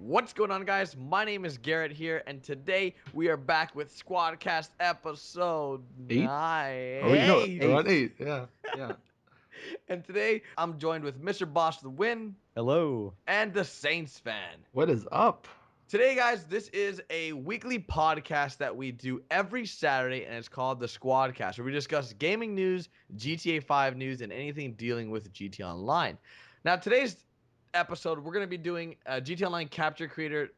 What's going on, guys? My name is Garrett here, and today we are back with Squadcast episode Eight? 9. Are we? No, we're on 8. eight. Yeah. And today I'm joined with Mr. Boss the Win Hello. and the Saints fan. What is up? Today, guys, this is a weekly podcast that we do every Saturday, and it's called the Squadcast, where we discuss gaming news, GTA 5 news, and anything dealing with GTA Online. Now, today's episode, we're going to be doing GTA Online capture creator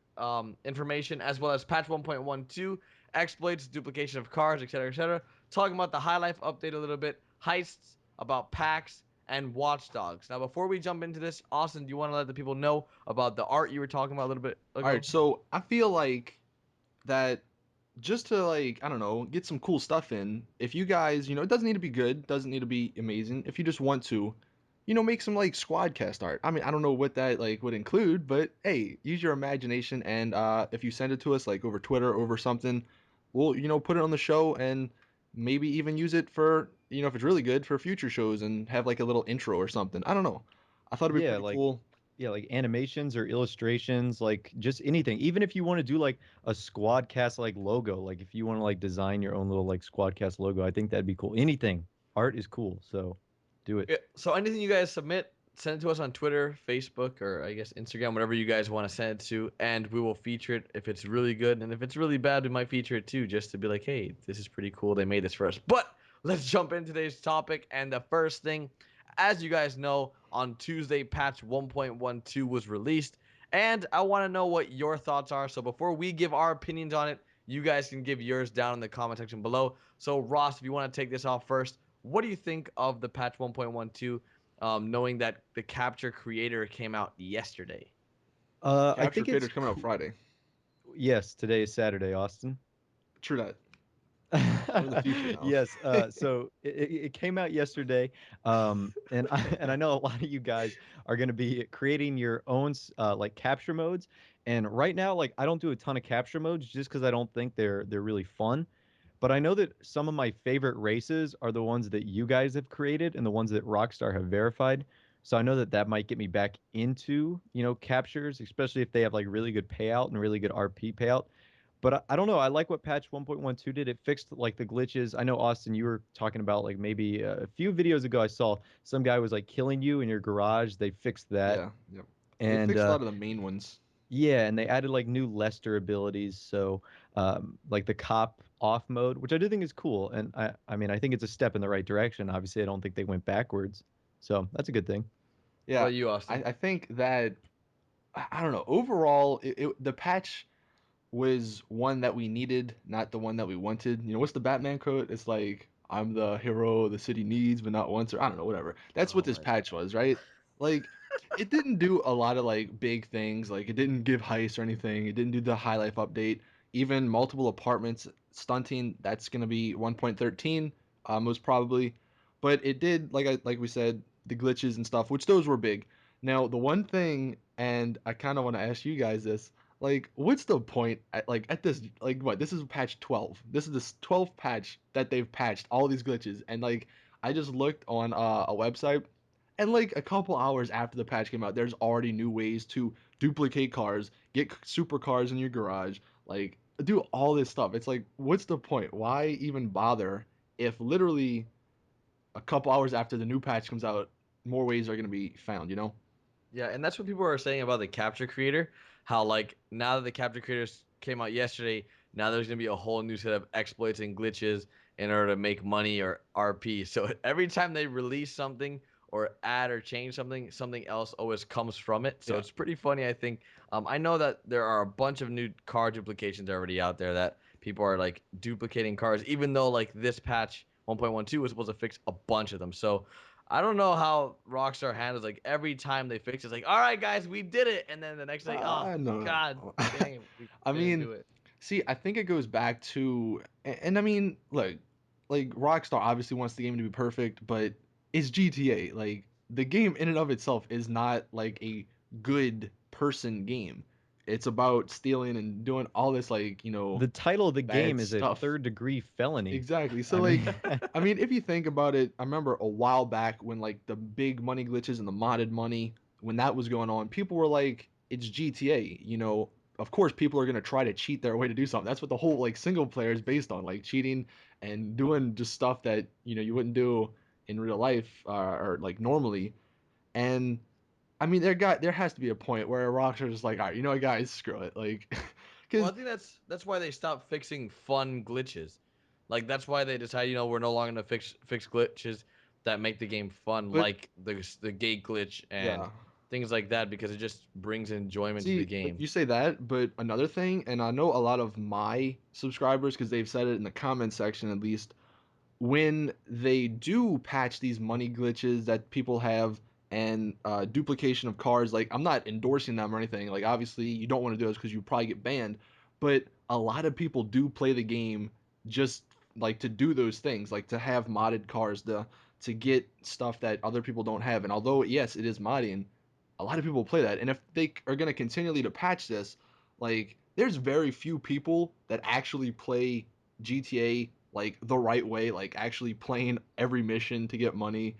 information, as well as patch 1.12, exploits, duplication of cars, etc., etc. Talking about the High Life update a little bit, heists, about PAX, and Watchdogs. Now, before we jump into this, Austin, do you want to let the people know about the art you were talking about a little bit All ago? right, so I feel like that just to I don't know, get some cool stuff in. If you guys, it doesn't need to be good, doesn't need to be amazing. If you just want to, make some Squadcast art. I mean, I don't know what that would include, but hey, use your imagination and if you send it to us over Twitter or over something, we'll put it on the show and maybe even use it for if it's really good for future shows and have a little intro or something. I don't know. I thought it'd be Yeah, pretty like cool. yeah, like animations or illustrations, like just anything. Even if you want to do like a Squadcast like logo, like if you want to like design your own little like Squadcast logo, I think that'd be cool. Anything. Art is cool, so do it. Yeah, so anything you guys submit, send it to us on Twitter, Facebook, or I guess Instagram, whatever you guys want to send it to, and we will feature it if it's really good. And if it's really bad, we might feature it too, just to be like, hey, this is pretty cool. They made this for us. But let's jump into today's topic. And the first thing, as you guys know, on Tuesday, patch 1.12 was released. And I want to know what your thoughts are. So before we give our opinions on it, you guys can give yours down in the comment section below. So Ross, if you want to take this off first, what do you think of the patch 1.12, knowing that the capture creator came out yesterday? I Capture think it's Creator's coming out Friday. yes, today is Saturday, Austin. True that. We're in the future now. Yes, so it came out yesterday, and I know a lot of you guys are going to be creating your own like capture modes. And right now, like I don't do a ton of capture modes just because I don't think they're really fun. But I know that some of my favorite races are the ones that you guys have created and the ones that Rockstar have verified. So I know that that might get me back into, captures, especially if they have like really good payout and really good RP payout. But I don't know. I like what patch 1.12 did. It fixed like the glitches. I know Austin, you were talking about like maybe a few videos ago. I saw some guy was like killing you in your garage. They fixed that, Yeah, yep. They and fixed a lot of the main ones. yeah, and they added like new Lester abilities. So like the cop off mode, which I do think is cool. And I mean, I think it's a step in the right direction. Obviously, I don't think they went backwards. So that's a good thing. What Yeah, about you, I, Austin? I think that I don't know. Overall, the patch was one that we needed, not the one that we wanted. What's the Batman quote? It's like, I'm the hero the city needs, but not once, or I don't know, whatever. That's what Oh this my patch was, right? Like, it didn't do a lot of big things. Like, it didn't give heist or anything. It didn't do the high life update. Even multiple apartments stunting. That's gonna be 1.13, most probably. But it did, like we said, the glitches and stuff, which those were big. Now, the one thing, and I kind of want to ask you guys this, what's the point at this, what, this is patch 12, this is this 12th patch that they've patched all these glitches, and I just looked on a website, and a couple hours after the patch came out, there's already new ways to duplicate cars, get supercars in your garage, do all this stuff. It's like, what's the point? Why even bother if literally a couple hours after the new patch comes out, more ways are going to be found? Yeah, and that's what people are saying about the capture creator. How like now that the capture creators came out yesterday, now there's gonna be a whole new set of exploits and glitches in order to make money or RP. So every time they release something or add or change something, something else always comes from it. So Yeah. it's pretty funny, I think. I know that there are a bunch of new car duplications already out there that people are like duplicating cars, even though like this patch 1.12 was supposed to fix a bunch of them. So I don't know how Rockstar handles like every time they fix it, it's like, all right, guys, we did it, and then the next day, oh No, God, no. dang, we I didn't mean, do it. see, I think it goes back to, and I mean, look, Rockstar obviously wants the game to be perfect, but it's GTA. The game in and of itself is not a good person game. It's about stealing and doing all this The title of the bad game is a stuff. third-degree felony. Exactly. So I mean, I mean, if you think about it, I remember a while back when the big money glitches and the modded money, when that was going on, people were like, it's GTA. You know, of course, people are gonna try to cheat their way to do something. That's what the whole like single player is based on, like cheating and doing just stuff that you wouldn't do in real life or like normally. And I mean, there has to be a point where Rockstar is like, all right, you know what, guys, screw it, like, Well, I because think that's why they stopped fixing fun glitches. Like that's why they decided, we're no longer gonna fix glitches that make the game fun, but like the gate glitch and yeah. things like that, because it just brings enjoyment to the See, game. you say that, but another thing, and I know a lot of my subscribers, because they've said it in the comment section at least, when they do patch these money glitches that people have and duplication of cars, like I'm not endorsing them or anything. Like obviously you don't want to do this because you probably get banned, but a lot of people do play the game just like to do those things, like to have modded cars, to get stuff that other people don't have. And although yes, it is modding, a lot of people play that. And if they are going to continually to patch this, like there's very few people that actually play GTA like the right way, like actually playing every mission to get money.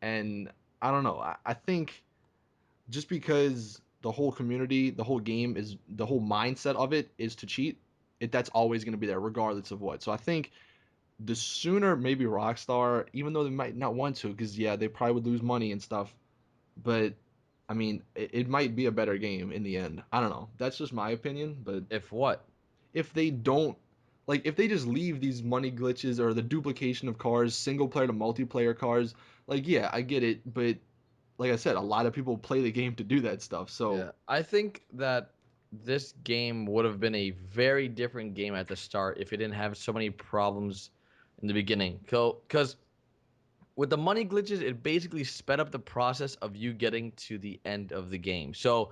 And I don't know. I think just because the whole community, the whole game is the whole mindset of it is to cheat, that's always going to be there regardless of what. So I think the sooner maybe Rockstar, even though they might not want to, because yeah, they probably would lose money and stuff, but I mean, it might be a better game in the end. I don't know. That's just my opinion, but If what? if they don't like if they just leave these money glitches or the duplication of cars, single player to multiplayer cars, like yeah, I get it, but like I said, a lot of people play the game to do that stuff. So Yeah, I think that this game would have been a very different game at the start if it didn't have so many problems in the beginning. Because with the money glitches, it basically sped up the process of you getting to the end of the game. So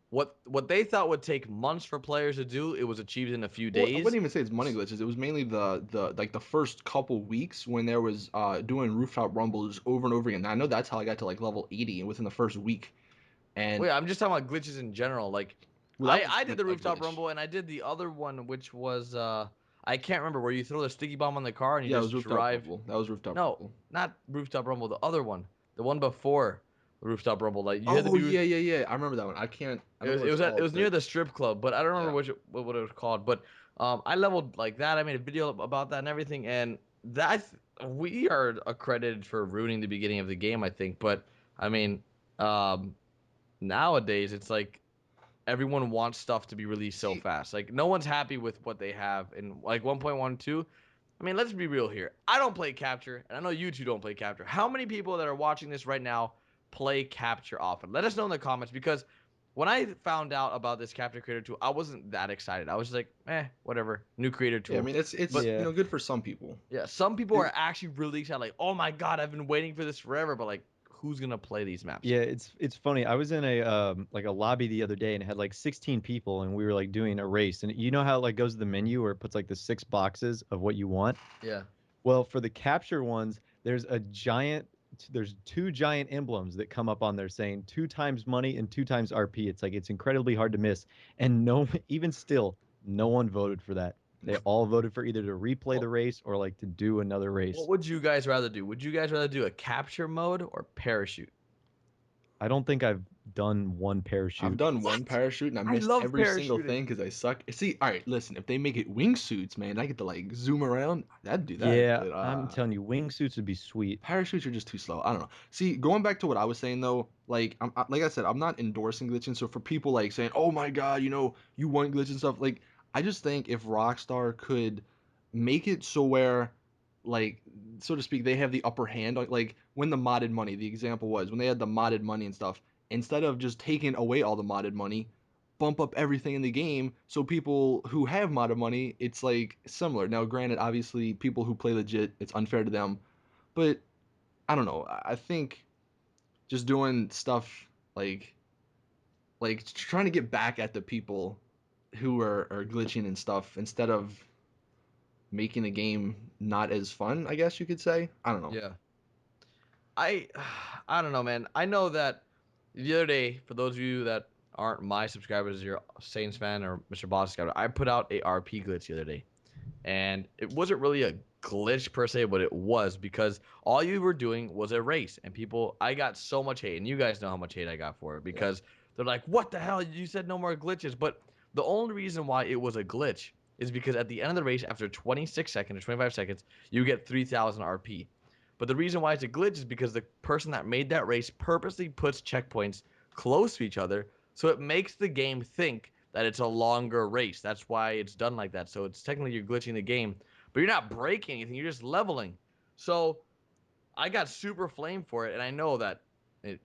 what they thought would take months for players to do, it was achieved in a few well, I days. wouldn't even say it's money glitches. It was mainly the like the first couple weeks when there was doing rooftop rumbles over and over again. Now, I know that's how I got to like level 80 within the first week. And Wait, I'm just talking about glitches in general. Like, well, that I was did like the a rooftop glitch. rumble and I did the other one, which was I can't remember, where you throw the sticky bomb on the car and you Yeah, it just was rooftop drive. rumble. That was rooftop No, rumble. not rooftop rumble. The other one, the one before the rooftop rumble. Like you had to Oh do. yeah, yeah, yeah. I remember that one. I can't. I It don't was know what it it's was at, it called, was but near the strip club, but I don't remember yeah. what it was called. But I leveled like that. I made a video about that and everything, and that we are accredited for ruining the beginning of the game, I think. But I mean, um, nowadays it's like everyone wants stuff to be released so See, fast. Like no one's happy with what they have in like 1.12. I mean, let's be real here. I don't play capture, and I know you two don't play capture. How many people that are watching this right now play capture often? Let us know in the comments, because when I found out about this capture creator tool, I wasn't that excited. I was just like, whatever, new creator yeah. I tool. mean, it's But Yeah. good for some people. yeah, some people It, are actually really excited, like, oh my god, I've been waiting for this forever. But like, who's gonna play these maps? Yeah, it's funny. I was in a like a lobby the other day and it had like 16 people and we were like doing a race. And you know how it like goes to the menu where it puts like the 6 boxes of what you want? Yeah. Well, for the capture ones, there's two giant emblems that come up on there saying 2 times money and 2 times RP. It's like it's incredibly hard to miss. And no, even still, no one voted for that. They all voted for either to replay Well, the race or like to do another what race. would you guys rather do? Would you guys rather do a capture mode or parachute? I don't think I've done one I've parachute. done one What? parachute and I I missed love every single parachuting. thing because I suck. See, all right, listen. If they make it wingsuits, man, I get to like zoom around. I'd do that. Yeah, But I'm telling you, wingsuits would be sweet. parachutes are just too slow. I don't know. See, going back to what I was saying though, like like I said, I'm not endorsing glitching. So for people like saying, "Oh my God, you want glitch and stuff," like I just think if Rockstar could make it so where, like, so to speak, they have the upper hand. Like when the modded money, the example was when they had the modded money and stuff. Instead of just taking away all the modded money, bump up everything in the game so people who have modded money, it's like similar. Now, granted, obviously, people who play legit, it's unfair to them, but I don't know. I think just doing stuff like trying to get back at the people who are glitching and stuff instead of making the game not as fun, I guess you could say. I don't know. Yeah. I I don't know, man. I know that the other day, for those of you that aren't my subscribers, you're a Saintsfan or Mr. Boss subscriber, I put out a RP glitch the other day. And it wasn't really a glitch per se, but it was because all you were doing was a race. And people, I got so much hate, and you guys know how much hate I got for it Yeah. because They're like, what the hell? You said no more glitches. But the only reason why it was a glitch is because at the end of the race, after 26 seconds or 25 seconds, you get 3,000 RP. But the reason why it's a glitch is because the person that made that race purposely puts checkpoints close to each other, so it makes the game think that it's a longer race. That's why it's done like that. So it's technically you're glitching the game, but you're not breaking anything. You're just leveling. So I got super flamed for it, and I know that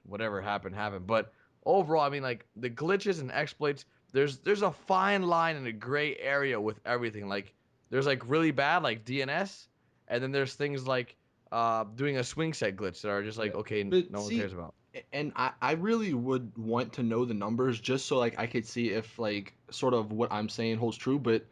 whatever happened happened. But overall, I mean, like the glitches and exploits, there's a fine line and a gray area with everything. Like there's like really bad like DNS, and then there's things like doing a swing set glitch that are just like Yeah. okay, But no one see, cares about. and I really would want to know the numbers just so like I could see if like sort of what I'm saying holds true. But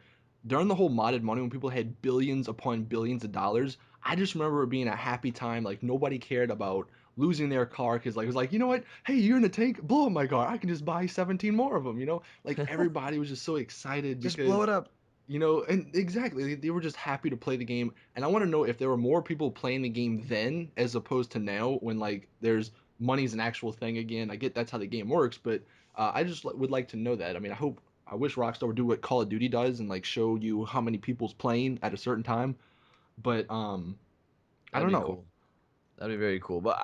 during the whole modded money when people had billions upon billions of dollars, I just remember it being a happy time. Like nobody cared about losing their car because like it was like, you know what? Hey, you're in a tank, blow up my car. I can just buy 17 more of them. You know, like everybody was just so excited Just blow because it up. you know, and exactly, they were just happy to play the game. And I want to know if there were more people playing the game then as opposed to now when like there's money's an actual thing again. I get that's how the game works, but I just would like to know that. I mean, I wish Rockstar would do what Call of Duty does and like show you how many people's playing at a certain time. But I That'd don't be know. cool. That'd be very cool. But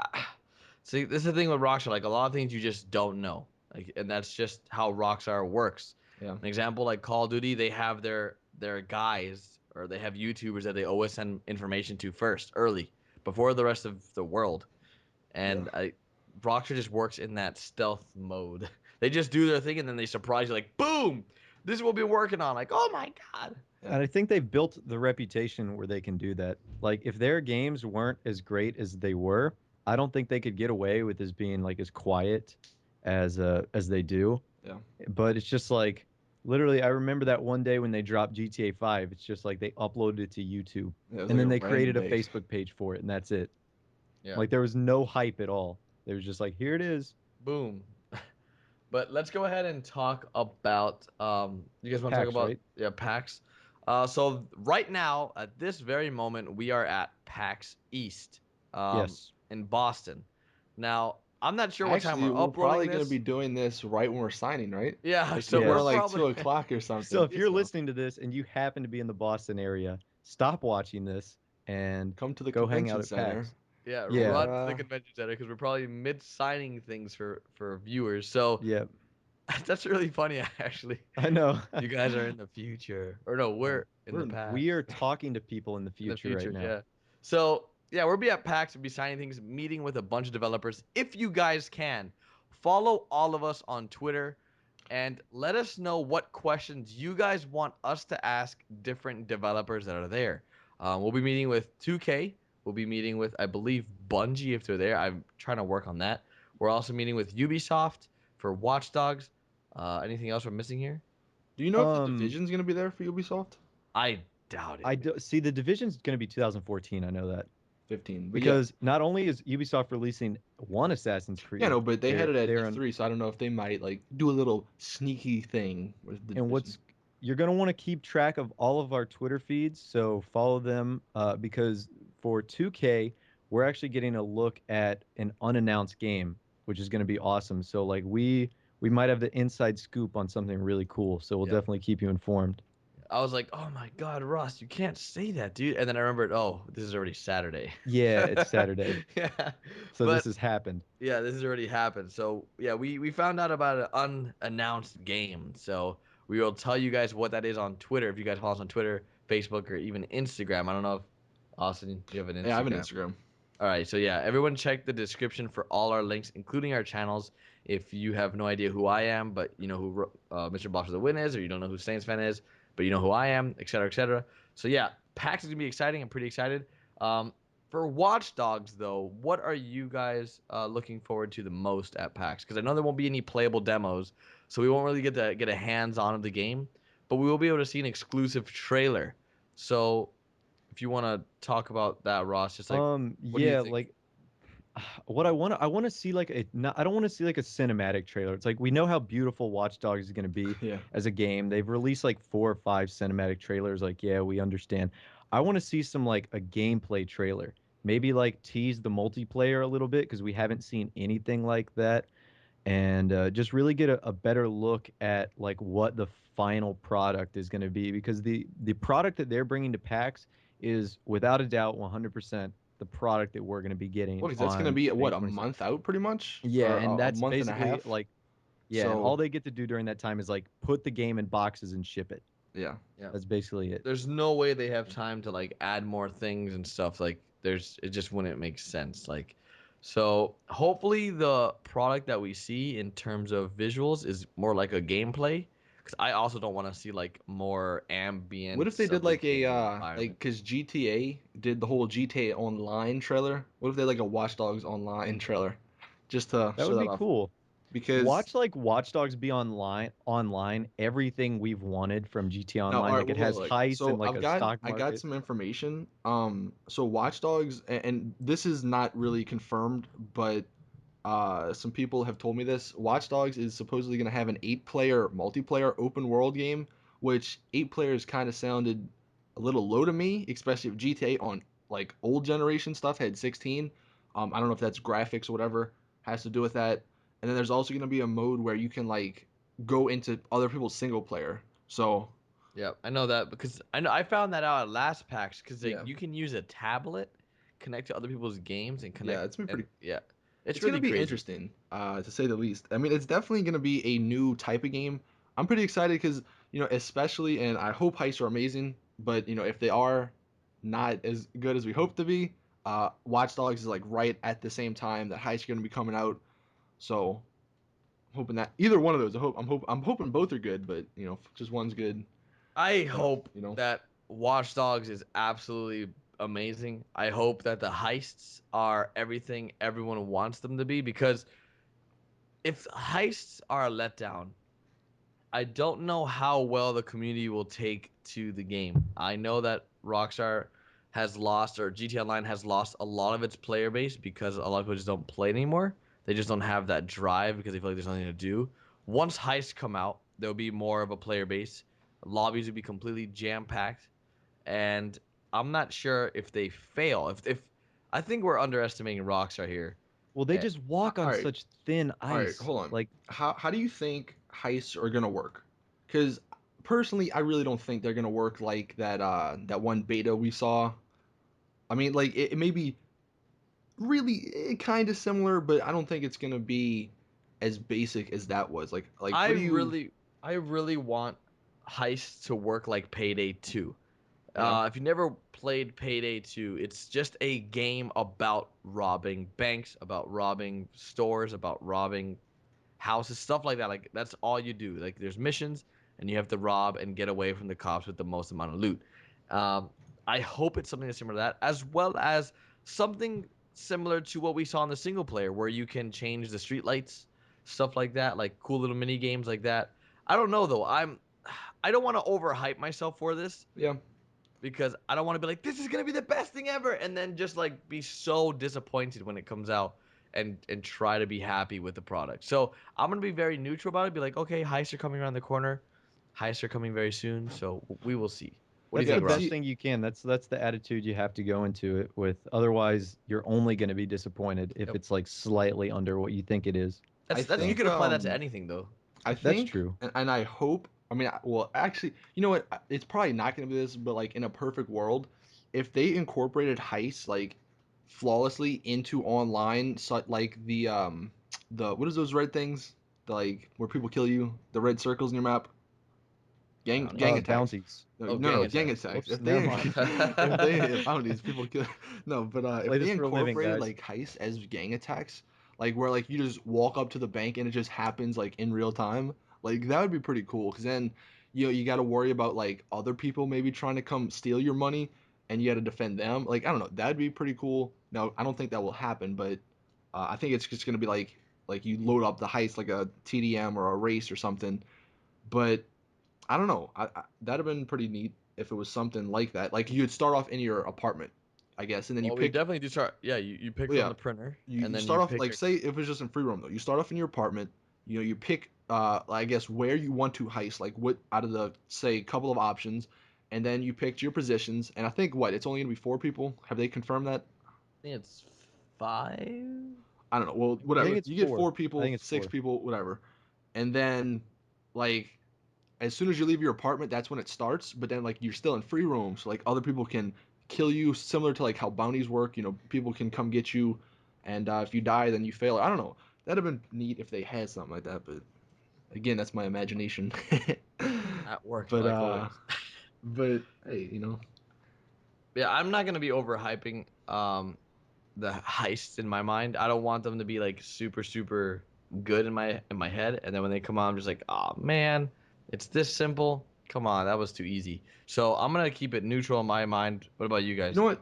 see, this is the thing with Rockstar. Like a lot of things you just don't know. Like, and that's just how Rockstar works. Yeah. An example, like Call of Duty, they have their guys or they have YouTubers that they always send information to first, early, before the rest of the world. Yeah. And Rockstar just works in that stealth mode. They just do their thing and then they surprise you, like, boom, this is what we've been working on. Like, oh my god. Yeah. And I think they've built the reputation where they can do that. Like if their games weren't as great as they were, I don't think they could get away with as being like as quiet as they do. Yeah. But it's just like literally I remember that one day when they dropped GTA 5, it's just like they uploaded it to YouTube Yeah, it was and like then a they random created a day. Facebook page for it and that's it. Yeah. Like there was no hype at all. They was just like, here it is. Boom. But let's go ahead and talk about you guys want to talk PAX, about right? yeah, PAX. So right now at this very moment we are at PAX East Yes. in Boston. Now, I'm not sure what time Actually, we're we're uploading probably gonna this. be doing this right when we're signing, right? Yeah, Like, so 'cause we're we're Yes. like probably 2 o'clock or So something. if you're listening to this and you happen to be in the Boston area, stop watching this and Come to the go hang out convention at center. PAX. yeah, Yeah. run to the convention center because we're probably mid signing things for viewers. So Yeah. that's really funny actually. I know. You guys are in the future. Or no, Yeah, we're in the We past. are talking to people in the In the future right future, now. yeah. So yeah, we'll be at PAX. We'll be signing things, meeting with a bunch of developers. If you guys can, follow all of us on Twitter and let us know what questions you guys want us to ask different developers that are there. We'll be meeting with 2K. We'll be meeting with, I believe, Bungie if they're there. I'm trying to work on that. We're also meeting with Ubisoft for Watch Dogs. Anything else we're missing here? Do you know if the Um, division's gonna be there for Ubisoft? I doubt it. I do, see the division's going to be 2014. I know that 15. But yeah. because not only is Ubisoft releasing one Assassin's Yeah, Creed, no, but they had it at they're on, E3, so I don't know if they might like do a little sneaky thing with the and division. what's you're going to want to keep track of all of our Twitter feeds, so follow them because for 2K, we're actually getting a look at an unannounced game, which is going to be awesome. So like we might have the inside scoop on something really cool, so we'll Yeah. definitely keep you informed. I was like, oh my God, Ross, you can't say that, dude. And then I remembered, oh, this is already Saturday. Yeah, it's Saturday, Yeah. so this But has happened. yeah, this has already happened. So yeah, we found out about an unannounced game. So we will tell you guys what that is on Twitter. If you guys follow us on Twitter, Facebook, or even Instagram. I don't know if Austin, you have an Yeah, I have an Instagram. Instagram. All right, so yeah, everyone check the description for all our links, including our channels. If you have no idea who I am, but you know who Mr. Boss of the Win is, or you don't know who Saintsfan is, but you know who I am, etc., etc. So yeah, PAX is gonna be exciting. I'm pretty excited. Um, for Watch Dogs, though, what are you guys looking forward to the most at PAX? Because I know there won't be any playable demos, so we won't really get a hands-on of the game, but we will be able to see an exclusive trailer. So if you want to talk about that, Ross, just like what do you Yeah, think? like what I want to see like a not, I don't want to see like a cinematic trailer. It's like we know how beautiful Watch Dogs is going to be Yeah. as a game. They've released like 4 or 5 cinematic trailers. Like, yeah, we understand. I want to see some like a gameplay trailer. Maybe like tease the multiplayer a little bit because we haven't seen anything like that. and just really get a better look at like what the final product is going to be, because the product that they're bringing to PAX is without a doubt 100% the product that we're going to be getting Well, 'cause that's gonna on be May what, a 26th. month out, pretty much, Yeah, or and a that's month and a basically half. like, yeah, and all So they get to do during that time is like put the game in boxes and ship it. yeah, Yeah. That's basically it. There's no way they have time to like add more things and stuff. Like it just wouldn't make sense. Like, so hopefully the product that we see in terms of visuals is more like a gameplay. Because I also don't want to see like more what if they ambience did of the like a game like, environment. 'cause GTA did the whole GTA Online trailer? What if they like a Watch Dogs Online trailer, just to That show would that be off? cool. Because Watch like Watch Dogs be online, everything we've wanted from GTA now, all Online. right, Like it has look. heists and So like a stock I got market. some information. So Watch Dogs, and this is not really confirmed, but some people have told me this. Watch Dogs is supposedly going to have an 8-player multiplayer open world game, which 8 players kind of sounded a little low to me, especially if GTA on like old generation stuff had 16. I don't know if that's graphics or whatever has to do with that. And then there's also going to be a mode where you can like go into other people's single player. So Yeah, I know that because I found that out at last PAX because like yeah, you can use a tablet, connect to other people's games, and yeah, connect it's gonna be and pretty. yeah, it's It's gonna really be crazy. interesting, to say the least. I mean, it's definitely gonna be a new type of game. I'm pretty excited because especially, and I hope heists are amazing. But if they are not as good as we hope to be, Watch Dogs is like right at the same time that heists are gonna be coming out. So hoping that either one of those. I'm hoping both are good, but if just one's good. I But hope that Watch Dogs is absolutely amazing. I hope that the heists are everything everyone wants them to be because if heists are a letdown, I don't know how well the community will take to the game. I know that Rockstar has lost, or GT Online has lost a lot of its player base because a lot of people just don't play anymore. They just don't have that drive because they feel like there's nothing to do. Once heists come out, there'll be more of a player base. Lobbies will be completely jam packed, and I'm not sure if they fail. If I think we're underestimating Rockstar here. Well, they Eh, just walk all on right, such thin all right, ice. hold on. Like How do you think heists are gonna work? Because personally, I really don't think they're gonna work like that one beta we saw. I mean, like it may be really kind of similar, but I don't think it's gonna be as basic as that was. Like I what do you? really, I really want heists to work like Payday 2. Yeah, If you never played Payday 2, it's just a game about robbing banks, about robbing stores, about robbing houses, stuff like that. Like that's all you do. Like there's missions, and you have to rob and get away from the cops with the most amount of loot. Um, I hope it's something that's similar to that, as well as something similar to what we saw in the single player, where you can change the street lights, stuff like that, like cool little mini games like that. I don't know though. I don't want to overhype myself for this yeah. because I don't want to be like, this is gonna be the best thing ever, and then just like be so disappointed when it comes out and try to be happy with the product. So I'm gonna be very neutral about it. Be like, okay, heists are coming around the corner, heists are coming very soon, so we will see. What do you that's Yeah, the think, best Ross? see, thing you can. That's the attitude you have to go into it with. Otherwise, you're only going to be disappointed if Yep. it's like slightly under what you think it is. I That's you So could think apply that to anything though. I that's think, true. and I hope. I mean, well, actually, you know what? It's probably not gonna be this, but like in a perfect world, if they incorporated heists like flawlessly into online, so like the what is those red things? The, like where people kill you, the red circles in your map, gang Bounties. attacks. Bounties. No, Oh, no, gang no, gang attacks. attacks. Whoops, If never they mind. if they bounties, people kill. No, but if Play they this for a living, incorporated guys. like heists as gang attacks, like where like you just walk up to the bank and it just happens like in real time, like that would be pretty cool. Because then you got to worry about like other people maybe trying to come steal your money, and you got to defend them. Like I don't know, that'd be pretty cool. Now I don't think that will happen, but I think it's just gonna be like you load up the heist like a TDM or a race or something. But I don't know. That'd have been pretty neat if it was something like that. Like you'd start off in your apartment, I guess, and then you Well, we pick. definitely do start. Yeah, you pick Well, from yeah, the printer, you, and you then start you off pick like a. say if it's just in free roam though. You start off in your apartment. You pick. I guess where you want to heist, like what out of the say couple of options, and then you picked your positions. And I think what it's only gonna be 4 people. Have they confirmed that? I think it's 5. I don't know. Well, I whatever. think it's You get 4. 4 I people, think it's 6 4. people, whatever, and then like as soon as you leave your apartment, that's when it starts. But then like you're still in free roam, so like other people can kill you, similar to like how bounties work. You know, people can come get you, and if you die, then you fail. I don't know. That'd have been neat if they had something like that, but again, that's my imagination. At work, but like always. but hey, you know, Yeah, I'm not gonna be overhyping the heists in my mind. I don't want them to be like super super good in my head, and then when they come out, I'm just like, oh man, it's this simple. Come on, that was too easy. So I'm gonna keep it neutral in my mind. What about you you guys? know what?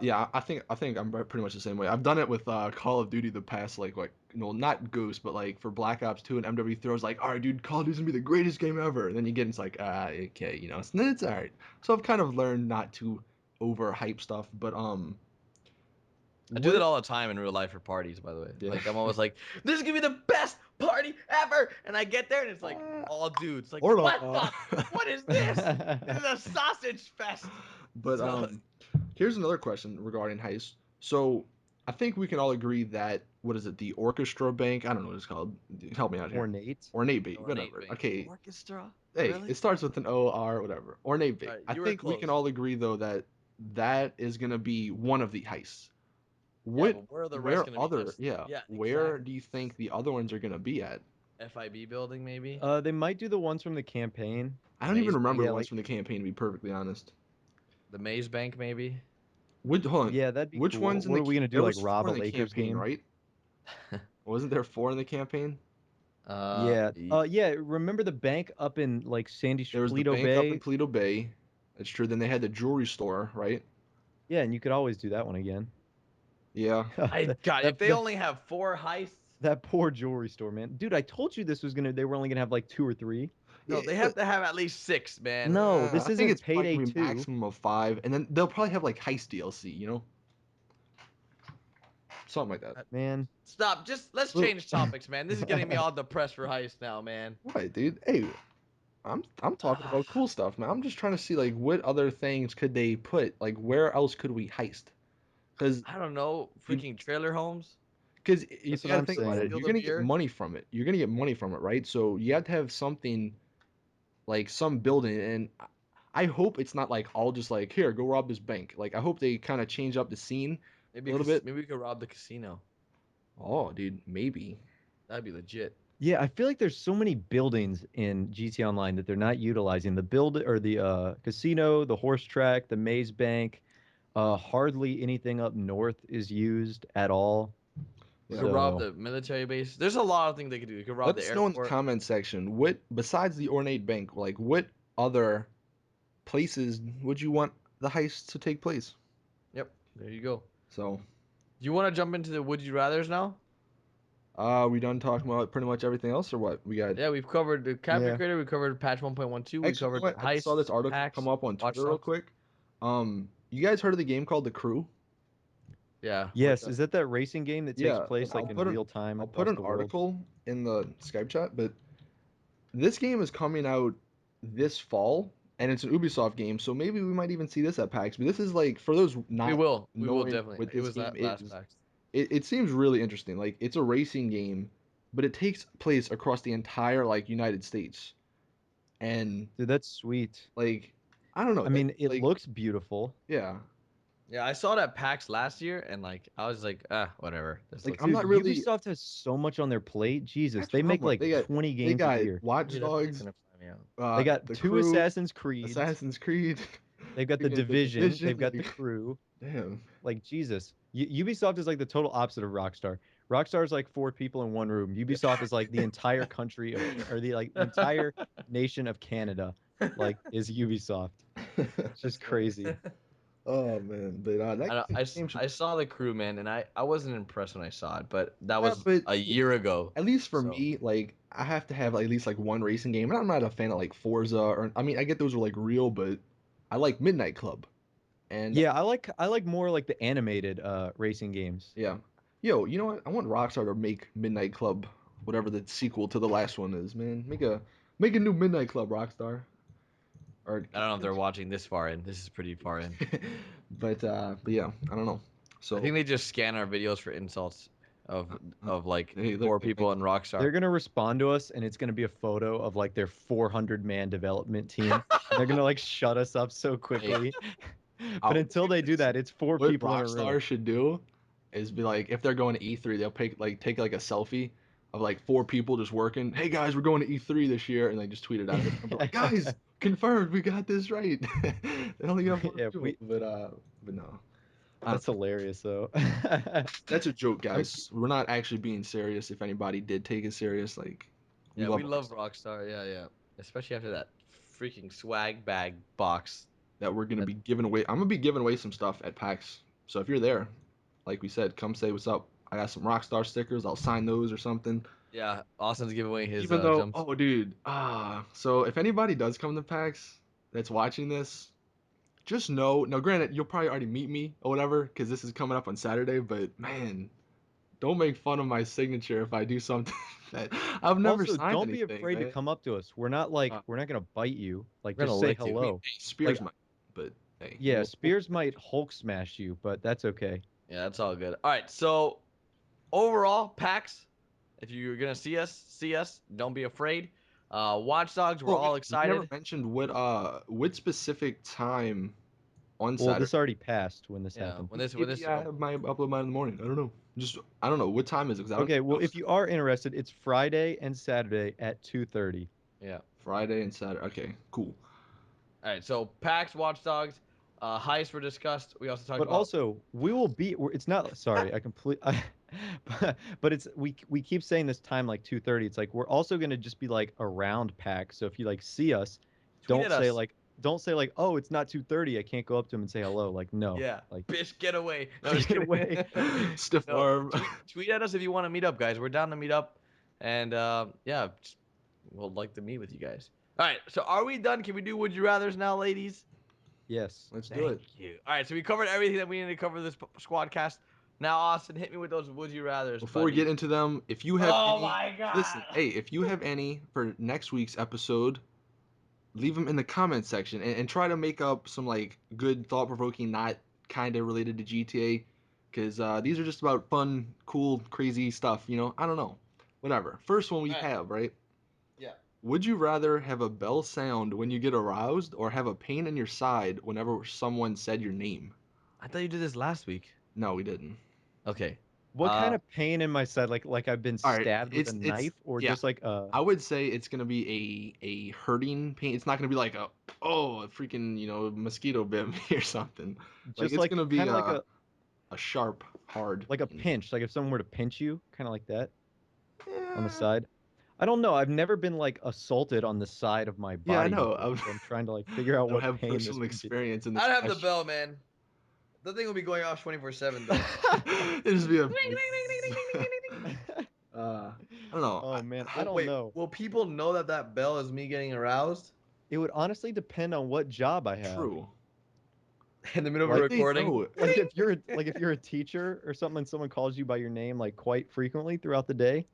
Yeah, I think I'm pretty much the same way. I've done it with Call of Duty the past like not Ghost, but like for Black Ops 2 and MW throws like, all right, dude, Call of Duty's gonna be the greatest game ever. And then you get it's like, okay, you know, it's all right. So I've kind of learned not to overhype stuff, but I do that what? all the time in real life for parties, by the way. Yeah. Like I'm always like, "This is gonna be the best party ever," and I get there and it's like all dudes. Like, Or what not. the? What is this? This is a sausage fest. But So here's another question regarding heist. So I think we can all agree that what is it, the orchestra bank? I don't know what it's called. Help me out here. Ornate. Ornate bank, ornate whatever. bank. Okay, Orchestra? hey, Really? it starts with an O R whatever. Ornate All bank. right, I you were think we can close. all agree though that that is gonna be one of the heists. Yeah, What? but where are the rest Where gonna be? other? Just Yeah. yeah, Where exactly. do you think the other ones are gonna be at? FIB building maybe. They might do the ones from the campaign. I The don't even maze remember bank. the Yeah, ones like from the campaign to be perfectly honest. The maze bank maybe. Hold on. yeah, that'd be Which cool. ones in What the? are we gonna do? There Like was rob 4 a in the Lakers campaign, game? right? Wasn't there 4 in the campaign? Yeah. Ye- Yeah. Remember the bank up in like There was the Paleto bank up in Bay? Paleto Bay. That's true. Then they had the jewelry store, right? Yeah, and you could always do that one again. Yeah. I that, God, if that they that only have 4 heists, that poor jewelry store, man. Dude, I told you this was gonna. They were only gonna have like 2 or 3. no, Yeah, they have but to have at least 6, man. No, this I think isn't it's probably Payday gonna be 2. maximum of 5, and then they'll probably have like heist DLC, something like that. Man. Stop. Just let's Well, change topics, man. This is getting me all depressed for heist now, man. right, dude. Hey, I'm talking about cool stuff, man. I'm just trying to see like what other things could they put? Like where else could we heist? Because I don't know. you, Freaking trailer homes. because you That's what gotta I'm think about it. saying. Steal You're the gonna get beer. money from it. You're gonna get money from it, right? So you have to have something like some building, and I hope it's not like all just like here, go rob this bank. Like I hope they kind of change up the scene a little bit. Maybe we could rob the casino. Oh, dude, maybe. That'd be legit. Yeah, I feel like there's so many buildings in GT Online that they're not utilizing. The build or the casino, the horse track, the maze bank, hardly anything up north is used at all. We Yeah. could rob So the military base. There's a lot of things they could do. We could rob Let the us know in the airport. comment section what besides the ornate bank, like what other places would you want the heist to take place? Yep. There you go. So, Do you want to jump into the would you rather's now? we done talking about pretty much everything else or what? We got Yeah, we've covered the capture yeah. creator. We covered patch 1.12. We actually, you know covered what? I just saw this heists, article come hacks, up on watch Twitter real dogs. quick. You guys heard of the game called The Crew? Yeah. What's Yes, that? is that racing game that takes Yeah, place I'll like in put an real time I'll put across an the world? article in the Skype chat, but this game is coming out this fall, and it's an Ubisoft game, so maybe we might even see this at PAX. But this is like for those We not will. We will knowing definitely. what It this was game that last is, PAX. it seems really interesting. Like it's a racing game, but it takes place across the entire like United States, and Dude, that's sweet. like I don't know, I that mean, it like looks beautiful. yeah, Yeah, I saw that PAX last year, and like I was like, whatever. This like looks I'm Dude, not really. Ubisoft has so much on their plate. Jesus, That's they what I'm make like. like They got 20 they games a got year. Watch maybe that's what's Dogs, gonna fly me out. They got the 2 Crew, Assassin's Creeds. Assassin's Creed, They've got the freaking the Division. Division, They've got the like Crew. damn. Like Jesus, Ubisoft is like the total opposite of Rockstar. Rockstar is like 4 people in one room. Ubisoft is like the entire country of or the like entire nation of Canada, like is Ubisoft. It's That's just funny. crazy. Oh man, but I, know, that game should I saw the crew, man, and I wasn't impressed when I saw it, but that yeah, was but a year ago. at least for So me, like I have to have at least like one racing game, and I'm not a fan of like Forza or I mean I get those are like real, but I like Midnight Club, and Yeah, I like more like the animated racing games. yeah, yo, you know what? I want Rockstar to make Midnight Club, whatever the sequel to the last one is, man. Make a new Midnight Club, Rockstar. Or, I don't know if they're watching this far in. This is pretty far in. but yeah, I don't know. I So think they just scan our videos for insults. of like Hey, look, 4 people in Rockstar. They're gonna respond to us, and it's gonna be a photo of like their 400-man development team, and they're gonna like shut us up so quickly. But until they do that, it's 4 what people in a room. Rockstar should do is be like, if they're going to E3, they'll take like a selfie of like 4 people just working. Hey guys, we're going to E3 this year, and they just tweet it out. And be like, guys, confirmed, we got this right. They only got 4 Yeah, people, but no. that's hilarious though. That's a joke, I'm- guys. We're not actually being serious. If anybody did take it serious, like Yeah, we love Rockstar. Yeah, yeah. Especially after that freaking swag bag box. that we're gonna be giving away. I'm gonna be giving away some stuff at PAX. So if you're there, like we said, come say what's up. I got some Rockstar stickers. I'll sign those or something. Yeah, Austin's giving away his Even though, jumps. oh dude, so if anybody does come to PAX that's watching this, just know. Now, granted, you'll probably already meet me or whatever, because this is coming up on Saturday. But man, don't make fun of my signature if I do something that I've never Also, signed don't be anything, afraid to man. come up to us. We're not gonna bite you. Like, We're gonna just say lick you. I mean, hello. hey, Spears Like, might, but hey, yeah, Spears might Hulk smash you, but that's okay. Yeah, that's all good. All right, so overall, PAX, if you're gonna see us, see us. Don't be afraid. Watch Dogs, we're Oh, all wait, you never excited. mentioned what specific time on Well, Saturday. this already passed when this Yeah, happened. when this Maybe I have my upload mine in the morning. I don't know. Just I don't know what time is it 'cause I don't Okay, check well, if those. you are interested, it's Friday and Saturday at 2:30. yeah. Friday and Saturday. Okay, cool. All right, so PAX, Watch Dogs, Heist were discussed. We also talked But about. also, we will be. It's not. Sorry, but it's we keep saying this time like 2:30. It's like we're also gonna just be like around PAX. So if you like see us, Tweet at us. don't say like, oh, it's not 2:30. I can't go up to him and say hello. Like, no, Yeah, like bitch, get away. No, just get kidding. away. Stiff No, arm. tweet at us if you want to meet up, guys. We're down to meet up, and yeah, we'll like to meet with you guys. All right, so are we done? Can we do Would You Rather's now, ladies? Yes. Let's do Thank it. you. All right, so we covered everything that we needed to cover this Squadcast. Now, Austin, hit me with those Would You Rather's, Before we buddy. get into them, if you have Oh any, my listen, god. hey, if you have any for next week's episode, leave them in the comment section and try to make up some like good thought provoking, not kind of related to GTA, because these are just about fun, cool, crazy stuff. I don't know, whatever. First one we All right. have, right? Yeah. Would you rather have a bell sound when you get aroused or have a pain in your side whenever someone said your name? I thought you did this last week. No, we didn't. Okay. What kind of pain in my side? Like I've been All right, stabbed with a it's knife, or yeah. just like I would say it's gonna be a hurting pain. It's not gonna be like a freaking mosquito bit me or something. Like just it's like gonna be kind of like a sharp, hard a pain. pinch. Like if someone were to pinch you, kind of like that on the Yeah, side. I don't know. I've never been like assaulted on the side of my yeah, I body know. before, so I'm trying to like figure out I don't what have pain this personal would be. experience in this I'd have the question. bell, man. The thing will be going off 24/7 though. It'd just be a. I don't know. Oh man, I Well, don't wait, know. will people know that that bell is me getting aroused It would honestly depend on what job I have. True. in the middle of a Like They recording? know it. Like if you're a teacher or something and someone calls you by your name like quite frequently throughout the day,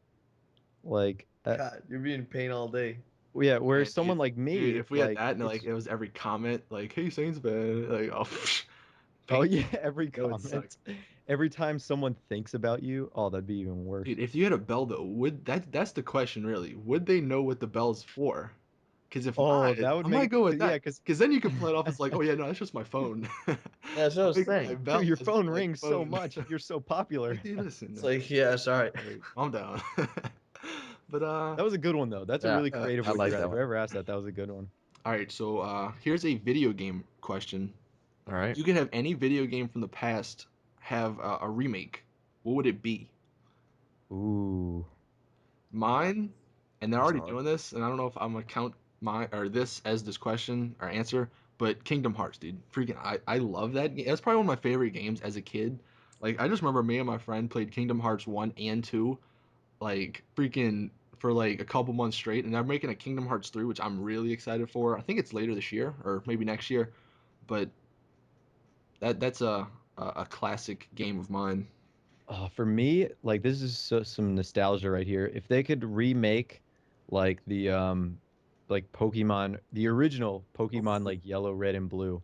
like God, you're being in pain all day. yeah, whereas Man, someone like dude, me, if we had like that and like it's it was every comment, like, "Hey, Saintsfan," like, oh, oh pain. yeah, every That would suck. comment, every time someone thinks about you, oh that'd be even worse. Dude, if you had a bell though, would that's the question really? Would they know what the bell's for? Because if Oh, not, that would I make might go with yeah, that. because Because then you could play it off as like, oh yeah, no, that's just my phone. That's what I I'll was make my saying. bell your as phone my rings so phone. much, you're so popular. Like, dude, listen, It's like, yeah, sorry. hey, calm down. But That was a good one though. That's a Yeah, really creative I would you like that rather. one. Whoever asked that, that was a good one. all right, so here's a video game question. All right. You could have any video game from the past have a remake. What would it be? Ooh. Mine, and they're That's already hard. doing this, and I don't know if I'm gonna count my or this as this question or answer, but Kingdom Hearts, dude. Freaking I love that game. That's probably one of my favorite games as a kid. Like I just remember me and my friend played Kingdom Hearts 1 and 2 like freaking for like a couple months straight, and they're making a Kingdom Hearts 3, which I'm really excited for. I think it's later this year or maybe next year, but that's a classic game of mine. For me, like this is some nostalgia right here. If they could remake like the like Pokemon, the original Pokemon like Yellow, Red, and Blue,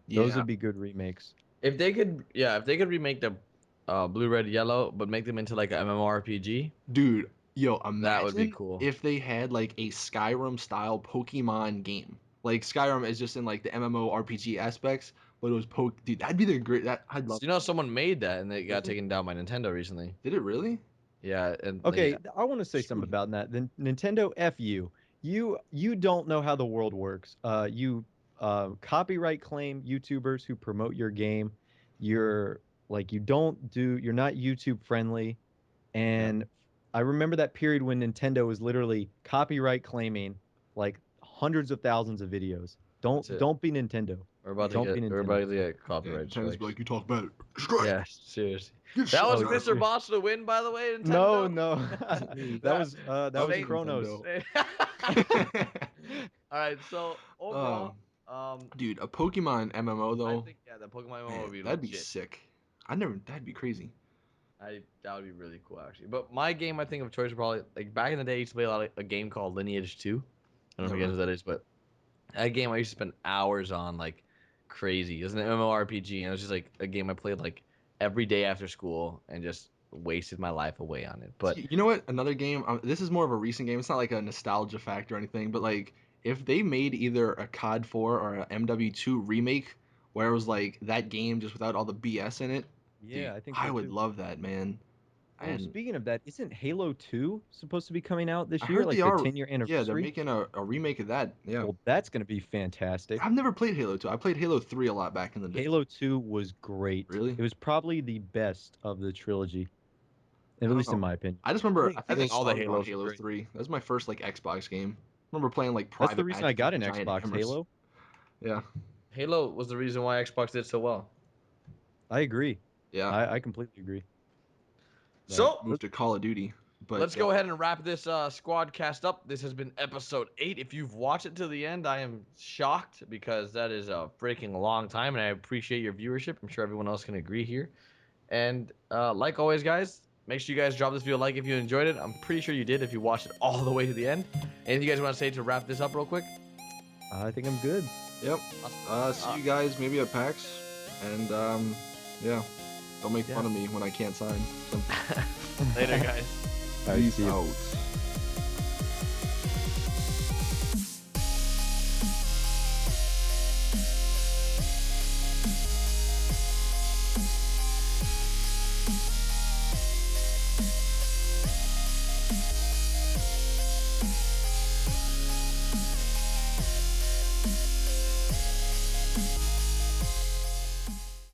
those Yeah. would be good remakes. If they could, yeah, if they could remake the blue, red, yellow, but make them into like an MMORPG. Dude, yo, That would be imagine cool. if they had like a Skyrim style Pokemon game. Like Skyrim is just in like the MMORPG aspects, but it was dude, that'd be the great that I'd So, love. you know, someone made that and they got Really? taken down by Nintendo recently. Did it really? Yeah, and Okay, I want to say something Shoot. about that. Then Nintendo, F you. You don't know how the world works. You copyright claim YouTubers who promote your game. You're like you're not YouTube friendly. Yeah, And I remember that period when Nintendo was literally copyright claiming like hundreds of thousands of videos. that's it. Don't be Nintendo. Don't be We're about Nintendo. to get yeah. copyright Nintendo's be strikes. like, you talk about it. Strike. Yeah, seriously. Get That was shot. Mr. Boss to win, by the way, No, Nintendo. no. Wasn't me. That was wasn't Kronos. Nintendo. All right, so overall, Dude, a Pokemon MMO I though, think the Pokemon MMO man, would be that'd be legit. sick. That'd be crazy. That would be really cool actually. But my game I think of choice would probably like back in the day I used to play a game called Lineage 2. I don't know if you guys know what that is, but that game I used to spend hours on like crazy. It was an MMORPG and it was just like a game I played like every day after school and just wasted my life away on it. But You know what? Another game. This is more of a recent game. It's not like a nostalgia factor or anything, but like if they made either a COD 4 or a MW2 remake, where it was like that game just without all the BS in it, dude, Yeah, I think I so would too. love that, man. Oh, And speaking of that, isn't Halo 2 supposed to be coming out I this year, heard they like the are. 10-year Yeah, they're anniversary? making a remake of that. Yeah, Well, that's going to be fantastic. I've never played Halo 2. I played Halo 3 a lot back in the day. Halo 2 was great. Really? It was probably the best of the trilogy, I at don't least in know. my opinion. I just remember. I I think I think all the started on Halos are Halo great. 3. That was my first like Xbox game. I remember playing like That's the private reason I matches with got an giant Xbox, hammers. Halo. Yeah. Halo was the reason why Xbox did so well. I agree. Yeah. I completely agree. So Moved to Call of Duty. But let's go ahead and wrap this Squadcast up. This has been episode 8. If you've watched it to the end, I am shocked because that is a freaking long time, and I appreciate your viewership. I'm sure everyone else can agree here. And like always, guys, make sure you guys drop this video a like if you enjoyed it. I'm pretty sure you did if you watched it all the way to the end. Anything you guys want to say to wrap this up real quick? I think I'm good. Yep. See you guys maybe at PAX. And yeah. Don't make fun of me when I can't sign. So. Later, guys. All right, Peace see ya. out.